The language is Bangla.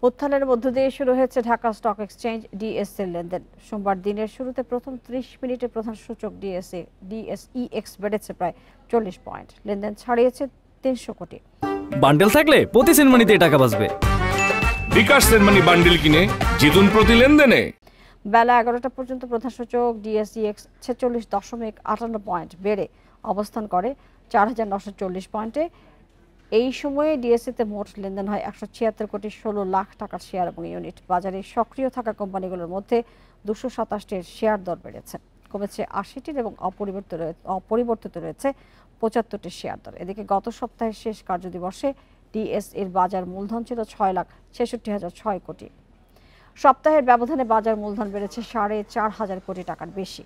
উত্থানের মধ্য দিয়ে শুরু হয়েছে ঢাকা স্টক এক্সচেঞ্জ ডিএসসি লেনদেন। সোমবার দিনের শুরুতে প্রথম 30 মিনিটে প্রধান সূচক ডিএসইএক্স বেড়েছে প্রায় 40 পয়েন্ট, লেনদেন ছাড়িয়েছে 300 কোটি। বান্ডেল থাকলে প্রতি সেনমানিতে টাকা বাঁচবে। বিকাশ সেনমানি বান্ডেল কিনে জিতুন প্রতি লেনদেনে। বেলা 11টা পর্যন্ত প্রধান সূচক ডিএসইএক্স 46.58 পয়েন্ট বেড়ে অবস্থান করে 4940 পয়েন্টে। এই সময়ে ডিএসসিতে মোট লেনদেন হয় 176 কোটি 16 লাখ টাকার শেয়ার এবং ইউনিট। বাজারে সক্রিয় থাকা কোম্পানিগুলোর মধ্যে 227টির শেয়ার দর বেড়েছে, কমেছে 80টির এবং অপরিবর্তিত রয়েছে 75টির শেয়ার দর। এদিকে গত সপ্তাহের শেষ কার্যদিবসে ডিএসইর বাজার মূলধন ছিল 6,66,600 কোটি। সপ্তাহের ব্যবধানে বাজার মূলধন বেড়েছে 4,500 কোটি টাকার বেশি।